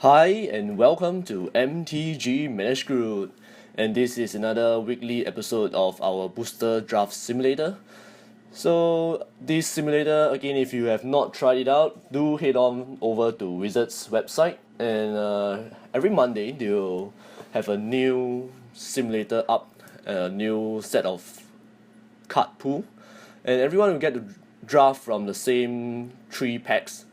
Hi and welcome to MTG Managed Group, and this is another weekly episode of our Booster Draft Simulator. So this simulator, again, if you have not tried it out, do head on over to Wizards website, and every Monday they'll have a new simulator up, a new set of card pool, and everyone will get to draft from the same 3 packs,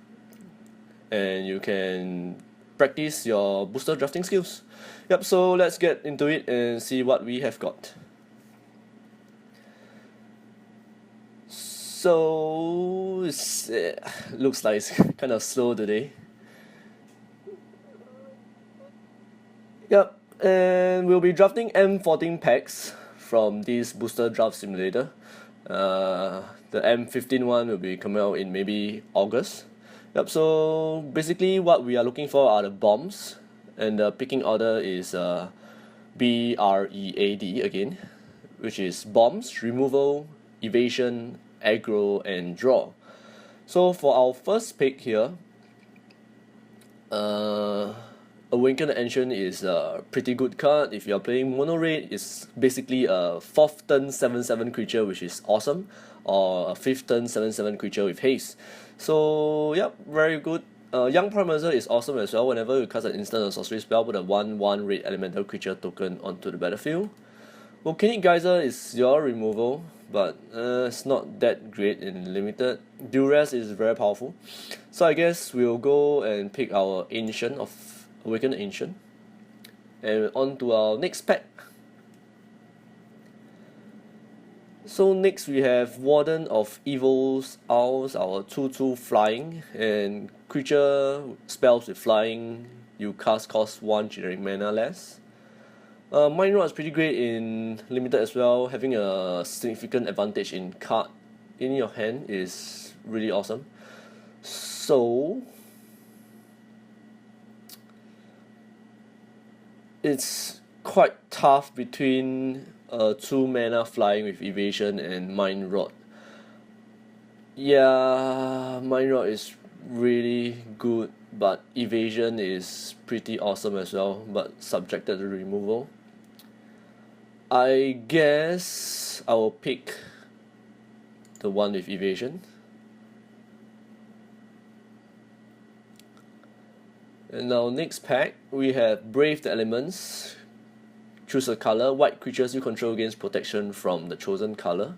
and you can practice your booster drafting skills. Yep, so let's get into it and see what we have got. So it looks like it's kind of slow today. Yep, and we'll be drafting M14 packs from this booster draft simulator. The M15 one will be coming out in maybe August. Yep, so basically what we are looking for are the bombs, and the picking order is BREAD again, which is bombs, removal, evasion, aggro, and draw. So for our first pick here, Awaken the Ancient is a pretty good card. If you are playing mono red, it's basically a 4th turn 7/7 creature, which is awesome, or a 5th turn 7/7 creature with haste. So yep, very good. Young Primazer is awesome as well. Whenever you cast an instant or sorcery spell, put a 1/1 red elemental creature token onto the battlefield. Volcanic Geyser is your removal, but it's not that great in limited. Duress is very powerful. So I guess we'll go and pick our Ancient of Awaken the Ancient. And on to our next pack. So next we have Warden of Evos Owls, our 2/2 flying, and creature spells with flying, you cast cost 1 generic mana less. Mind Rod is pretty great in limited as well. Having a significant advantage in card in your hand is really awesome. So it's quite tough between 2 mana flying with evasion and Mind Rod. Yeah, Mind Rod is really good, but evasion is pretty awesome as well, but subjected to removal. I guess I will pick the one with evasion. And now next pack, we have Brave the Elements. Choose a color. White creatures you control gains protection from the chosen color.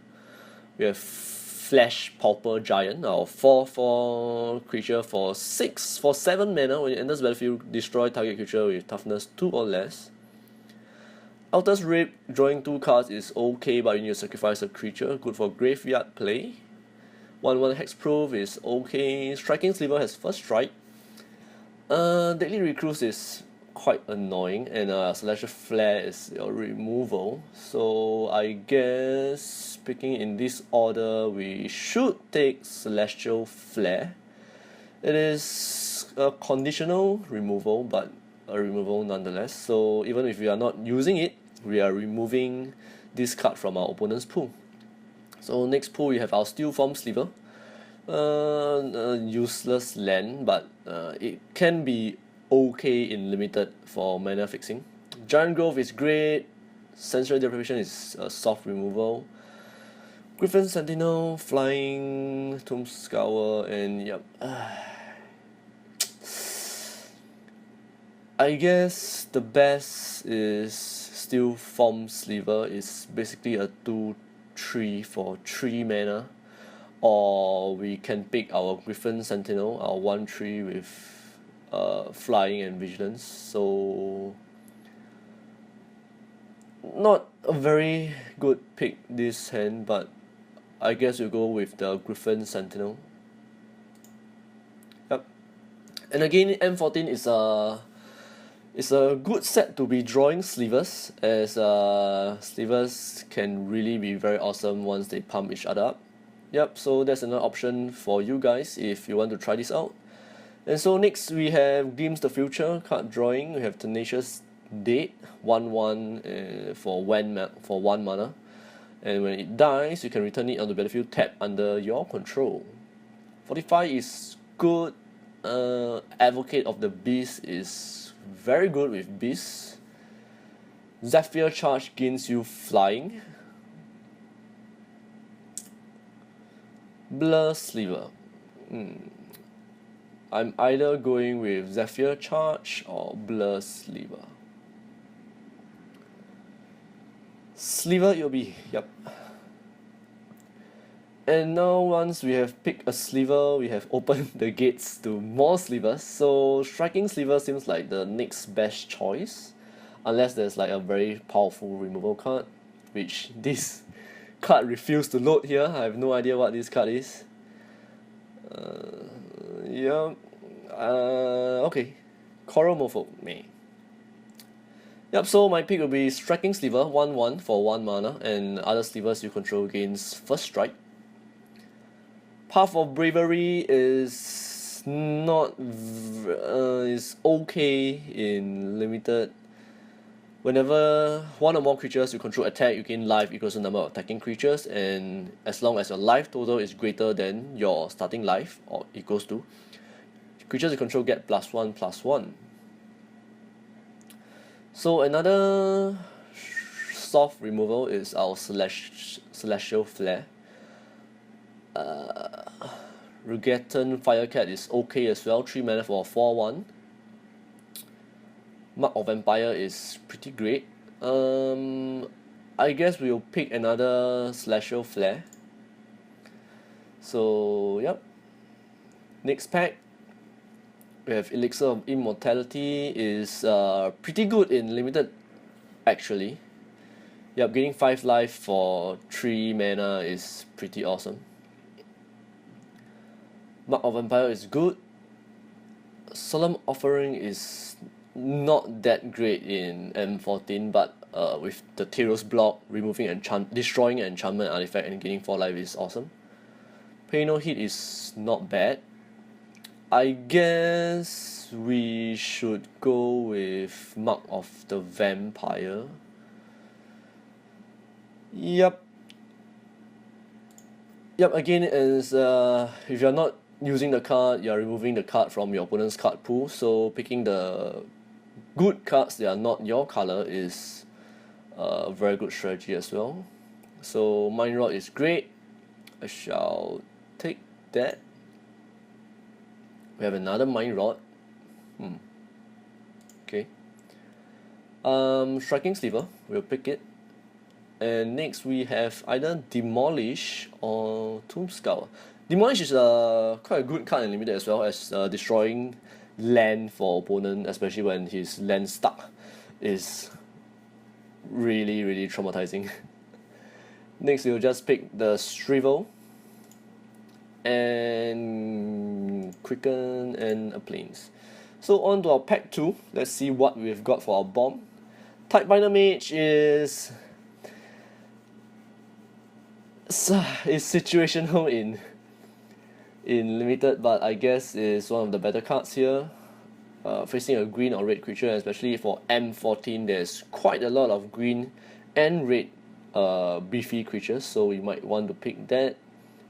We have Flesh Pauper Giant, our 4/4 creature for 7 mana. When it enters battlefield, destroy target creature with toughness 2 or less. Altar's Rape, drawing 2 cards is okay, but you need to sacrifice a creature. Good for graveyard play. 1/1 Hexproof is okay. Striking Sliver has first strike. Deadly Recluse is quite annoying, and Celestial Flare is your removal. So I guess picking in this order, we should take Celestial Flare. It is a conditional removal, but a removal nonetheless. So even if we are not using it, we are removing this card from our opponent's pool. So next pool we have our Steel Form Sliver. Useless land, but it can be okay in limited for mana fixing. Giant Growth is great. Sensory Deprivation is a soft removal. Griffin Sentinel, flying, Tome Scour, and yep. I guess the best is Steel Form Sliver. Is basically a 2/3 for 3 mana. Or we can pick our Griffin Sentinel, our 1/3 with flying and vigilance. So not a very good pick this hand, but I guess we'll go with the Griffin Sentinel. Yep. And again, M14 is a good set to be drawing slivers, as slivers can really be very awesome once they pump each other up. Yep, so that's another option for you guys if you want to try this out. And so next we have Glimpse the Future card drawing. We have Tenacious Dead, 1/1 for 1 mana. And when it dies, you can return it on the battlefield tapped under your control. Fortify is good. Advocate of the Beast is very good with Beast. Zephyr Charge gains you flying. Blur Sliver. I'm either going with Zephyr Charge or Blur Sliver. Sliver it will be, yep. And now once we have picked a Sliver, we have opened the gates to more Slivers. So Striking Sliver seems like the next best choice. Unless there's like a very powerful removal card, which this card refused to load here. I have no idea what this card is. Yeah. Okay. Coral Mofo. Meh. Yep, so my pick will be Striking Sliver, 1/1 for 1 mana, and other Slivers you control gains first strike. Path of Bravery is not is okay in limited. Whenever one or more creatures you control attack, you gain life equals the number of attacking creatures, and as long as your life total is greater than your starting life, or equals to, creatures you control get +1/+1. So another soft removal is our Celestial Flare. Rugetan Firecat is okay as well, 3 mana for 4/1. Mark of Vampire is pretty great. I guess we'll pick another Celestial Flare. So yep. Next pack, we have Elixir of Immortality is pretty good in limited actually. Yep, getting 5 life for 3 mana is pretty awesome. Mark of Vampire is good. Solemn Offering is not that great in M14, but with the Teros block, removing destroying an enchantment artifact and gaining 4 life is awesome. Pay No Heat is not bad. I guess we should go with Mark of the Vampire. Yep, again is if you're not using the card, you're removing the card from your opponent's card pool, so picking the good cards that are not your color is a very good strategy as well. So Mind Rod is great. I shall take that. We have another Mind Rod. Okay. Striking Sliver, we'll pick it. And next we have either Demolish or Tome Scour. Demolish is quite a good card in limited as well, as destroying land for opponent, especially when his land stuck, is really traumatizing. Next we'll just pick the Shrivel and Quicken and a Plains. So on to our pack 2. Let's see what we've got for our bomb. Tidebinder Mage is situational in limited, but I guess is one of the better cards here. Facing a green or red creature, especially for M14, there's quite a lot of green and red beefy creatures, so we might want to pick that.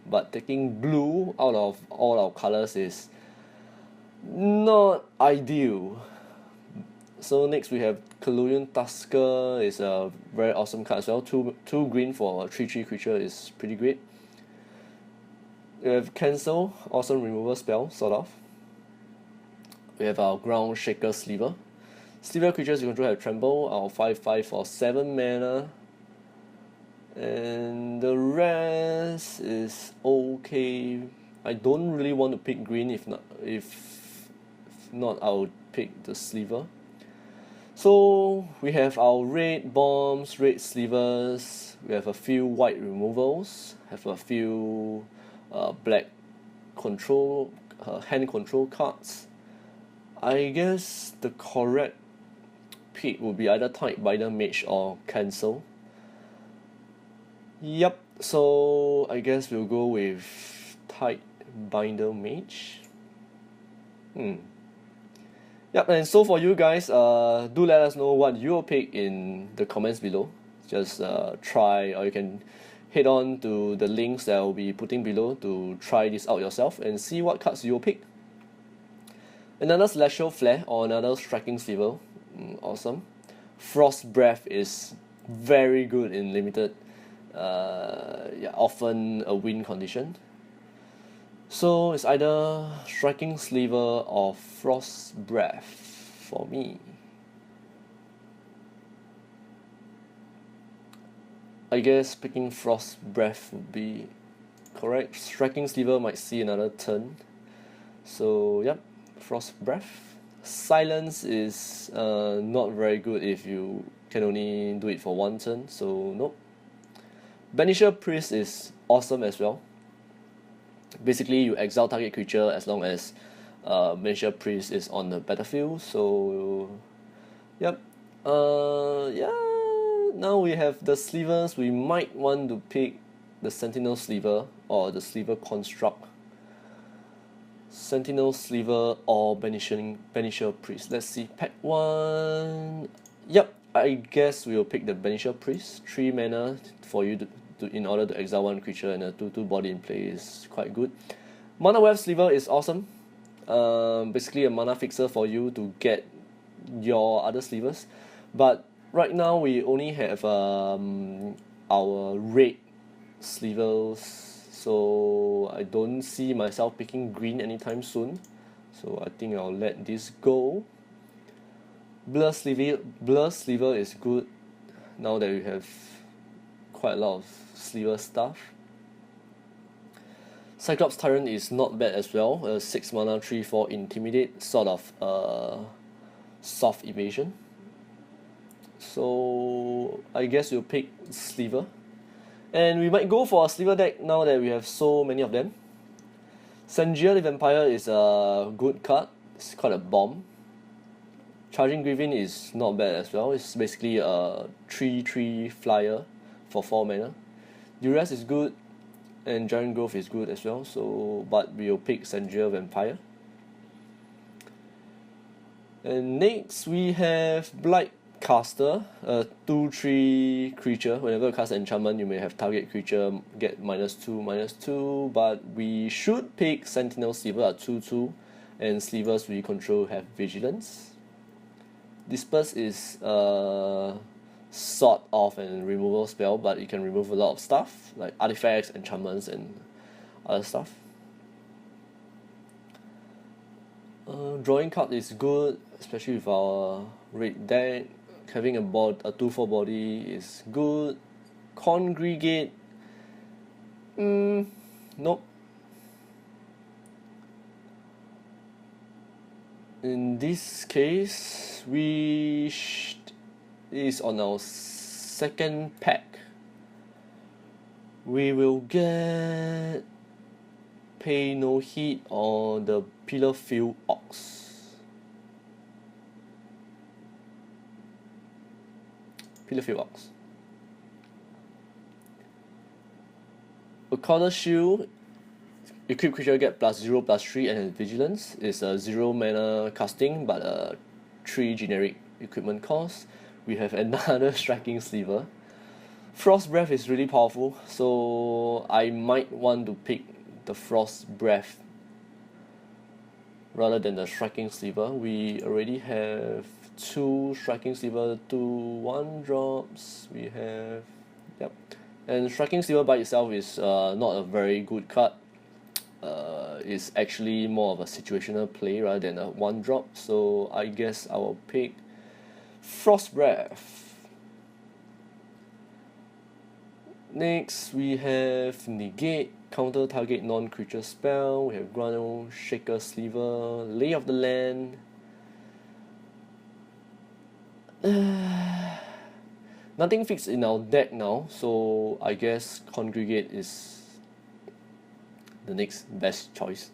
But taking blue out of all our colors is not ideal. So next we have Colonial Tusker, is a very awesome card as well. Two green for a 3/3 creature is pretty great. We have Cancel, awesome removal spell, sort of. We have our Ground Shaker Sliver. Sliver creatures you control have Tremble, our 5/5 for 7 mana. And the rest is okay. I don't really want to pick green, if not I'll pick the Sliver. So we have our red bombs, red slivers, we have a few white removals, have a few black control, hand control cards. I guess the correct pick would be either Tidebinder Mage or Cancel. Yep, so I guess we'll go with Tidebinder Mage. Yep, and so for you guys, do let us know what you'll pick in the comments below. Just try, or you can head on to the links that I'll be putting below to try this out yourself and see what cards you'll pick. Another Celestial Flare or another Striking Sliver, awesome. Frost Breath is very good in limited, yeah, often a win condition. So it's either Striking Sliver or Frost Breath for me. I guess picking Frost Breath would be correct. Striking Sliver might see another turn. So yep, Frost Breath. Silence is not very good if you can only do it for one turn, so nope. Banisher Priest is awesome as well. Basically, you exile target creature as long as Banisher Priest is on the battlefield, so yep. Yeah, now we have the slivers. We might want to pick the Sentinel Sliver or the Sliver Construct. Sentinel Sliver or Banisher Priest. Let's see. Pack 1. Yep, I guess we'll pick the Banisher Priest. 3 mana for you to in order to exile one creature, and a 2/2 body in play is quite good. Mana Wave Sliver is awesome. Basically a mana fixer for you to get your other slivers. But right now we only have our red slivers, so I don't see myself picking green anytime soon. So I think I'll let this go. Blur Sliver is good now that we have quite a lot of sliver stuff. Cyclops Tyrant is not bad as well. 6 mana 3/4 Intimidate, sort of soft evasion. So I guess we'll pick Sliver. And we might go for a Sliver deck now that we have so many of them. Sengir Vampire is a good card. It's quite a bomb. Charging Griffin is not bad as well. It's basically a 3/3 flyer for 4 mana. Duress is good, and Giant Growth is good as well. So, but we'll pick Sengir Vampire. And next we have Blightcaster, a 2/3 creature. Whenever you cast enchantment, you may have target creature get -2/-2. But we should pick Sentinel Sliver at 2/2, and slivers we control have Vigilance. Disperse is sort of an removal spell, but it can remove a lot of stuff like artifacts, enchantments, and other stuff. Drawing card is good, especially with our red deck. Having a 2/4 body is good. Congregate, nope. In this case, is on our second pack. We will get Pay No Heat or the Pillarfield Ox. Pillarfield Ox. Accorder Shield. Equip creature get +0/+3 and has Vigilance. It's a 0 mana casting but a 3 generic equipment cost. We have another Striking Sliver. Frost Breath is really powerful, so I might want to pick the Frost Breath rather than the Striking Sliver. We already have 2 Striking Sliver, 2 1-drops. We have, yep. And Striking Sliver by itself is not a very good card. It's actually more of a situational play rather than a 1-drop. So I guess I will pick Frost Breath. Next we have Negate, counter target non-creature spell. We have Grano, Shaker Sliver, Lay of the Land. Nothing fixed in our deck now, so I guess Congregate is the next best choice.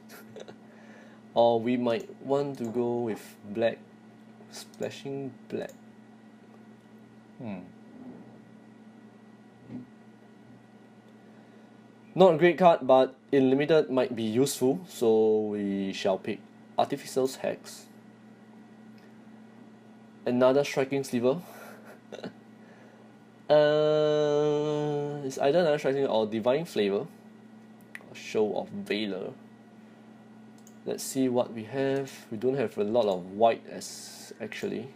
Or we might want to go with black, splashing black. Not a great card, but in limited might be useful, so we shall pick Artificer's Hex. Another Striking Sliver. It's either another Striking or Divine Flavor. Show of Valor. Let's see what we have. We don't have a lot of white as actually.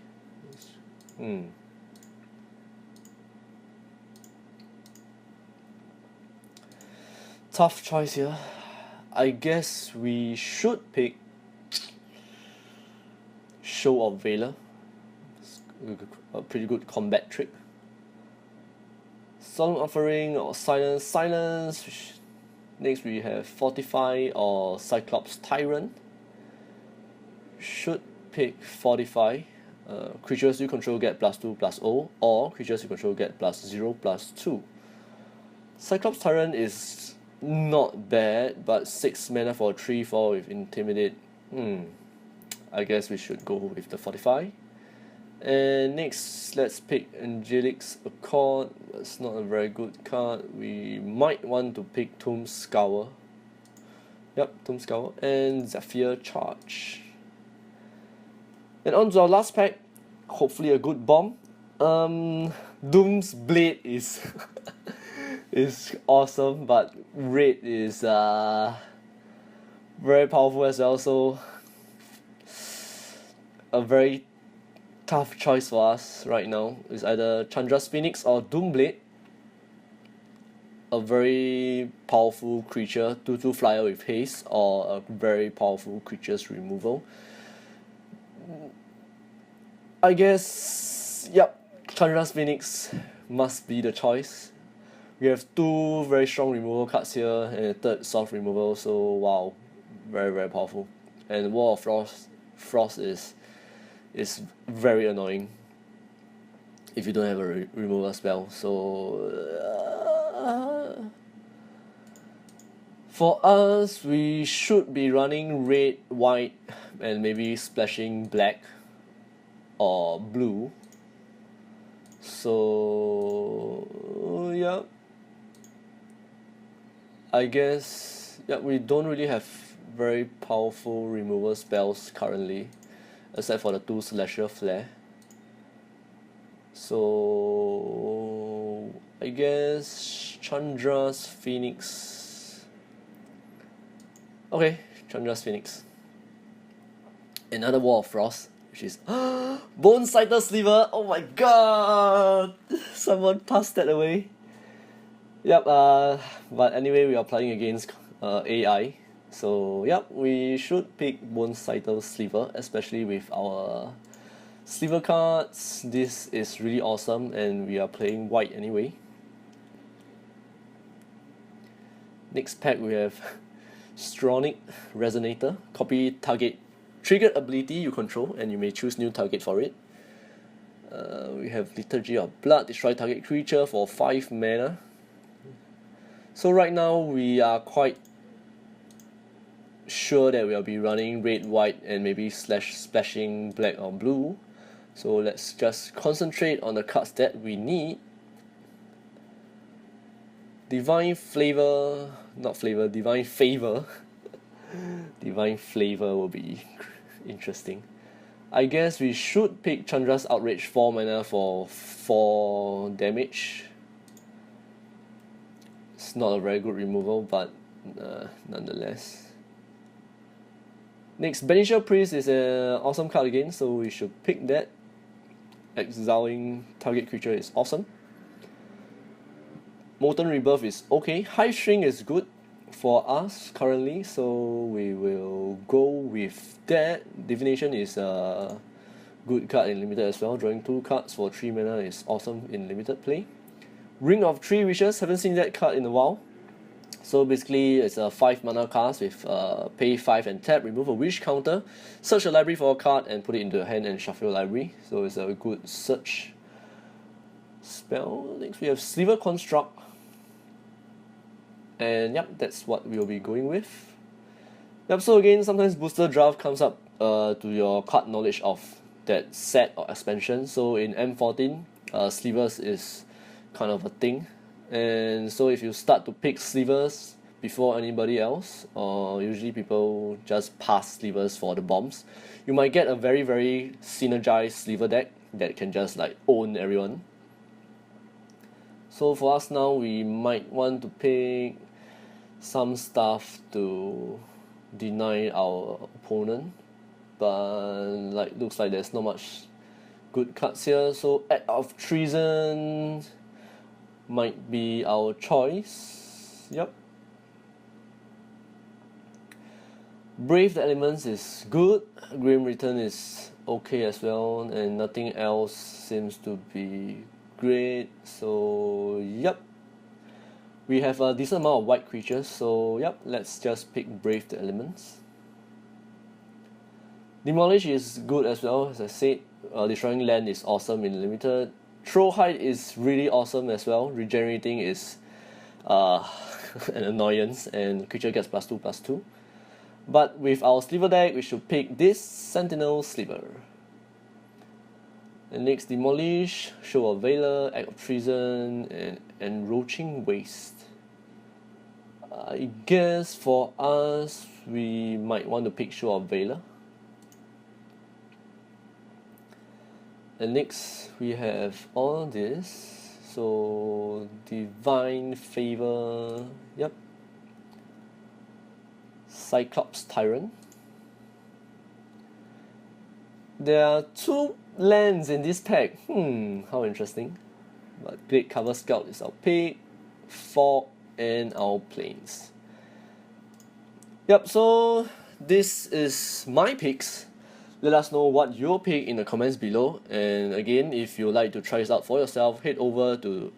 Tough choice here. I guess we should pick Show of Valor. A pretty good combat trick. Solemn Offering or Silence. Next we have Fortify or Cyclops Tyrant. Should pick Fortify. Creatures you control get +2/+0, or creatures you control get +0/+2. Cyclops Tyrant is not bad, but 6 mana for 3/4 with Intimidate. I guess we should go with the Fortify. And next, let's pick Angelic's Accord. That's not a very good card. We might want to pick Tome Scour. Yep, Tome Scour. And Zephyr Charge. And on to our last pack. Hopefully a good bomb. Doom's Blade is is awesome, but red is very powerful as well, so a very tough choice for us right now is either Chandra's Phoenix or Doomblade. A very powerful creature, 2/2 flyer with haste, or a very powerful creature's removal. I guess, yep, Chandra's Phoenix must be the choice. We have 2 very strong removal cards here and a 3rd soft removal, so wow, very very powerful. And Wall of Frost is very annoying if you don't have a removal spell. So for us, we should be running red, white, and maybe splashing black or blue. So yeah, I guess we don't really have very powerful removal spells currently, except for the 2 Celestial Flare. So I guess Chandra's Phoenix. Okay, Chandra's Phoenix. Another Wall of Frost, which is Bonescythe Sliver. Oh my god! Someone passed that away. Yep, but anyway, we are playing against AI. So yep, we should pick Bonescythe Sliver, especially with our Sliver cards. This is really awesome, and we are playing white anyway. Next pack we have Stronic Resonator. Copy target triggered ability you control, and you may choose new target for it. We have Liturgy of Blood. Destroy target creature for 5 mana. So right now we are quite sure that we'll be running red, white, and maybe splashing black or blue. So let's just concentrate on the cards that we need. Divine Favor. Divine Flavor will be interesting. I guess we should pick Chandra's Outrage 4 mana for 4 damage. It's not a very good removal, but nonetheless. Next, Banisher Priest is an awesome card again, so we should pick that. Exiling target creature is awesome. Molten Rebirth is okay. Hive Stirrings is good for us currently, so we will go with that. Divination is a good card in limited as well. Drawing 2 cards for 3 mana is awesome in limited play. Ring of 3 Wishes, haven't seen that card in a while. So basically, it's a 5 mana cast with pay 5 and tap, remove a wish counter, search a library for a card and put it into your hand and shuffle your library. So it's a good search spell. Next we have Sliver Construct. And yep, that's what we'll be going with. Yep, so again, sometimes booster draft comes up to your card knowledge of that set or expansion. So in M14, Slivers is kind of a thing. And so if you start to pick Slivers before anybody else, or usually people just pass Slivers for the bombs, you might get a very very synergized Sliver deck that can just like own everyone. So for us now, we might want to pick some stuff to deny our opponent, but looks like there's not much good cards here, so Act of Treason might be our choice. Yep. Brave the Elements is good, Grim Return is okay as well, and nothing else seems to be great, so yep. We have a decent amount of white creatures, so yep, let's just pick Brave the Elements. Demolish is good as well, as I said. Destroying land is awesome in limited. Throw Height is really awesome as well. Regenerating is an annoyance, and creature gets +2/+2. But with our Sliver deck, we should pick this Sentinel Sliver. And next, Demolish, Show of Valor, Act of Treason, and Encroaching Waste. I guess for us, we might want to pick Show of Valor. And next, we have all this. So, Divine Favor, yep. Cyclops Tyrant. There are 2 lands in this pack. How interesting. But Gladecover Scout is our pick. Fog and our planes. Yep, so this is my picks. Let us know what your pick in the comments below. And again, if you'd like to try this out for yourself, head over to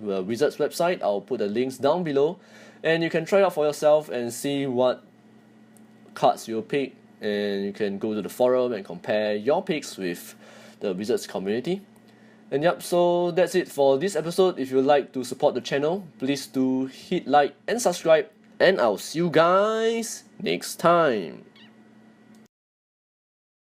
the Wizards website. I'll put the links down below. And you can try it out for yourself and see what cards you'll pick. And you can go to the forum and compare your picks with the Wizards community. And yep, so that's it for this episode. If you'd like to support the channel, please do hit like and subscribe. And I'll see you guys next time.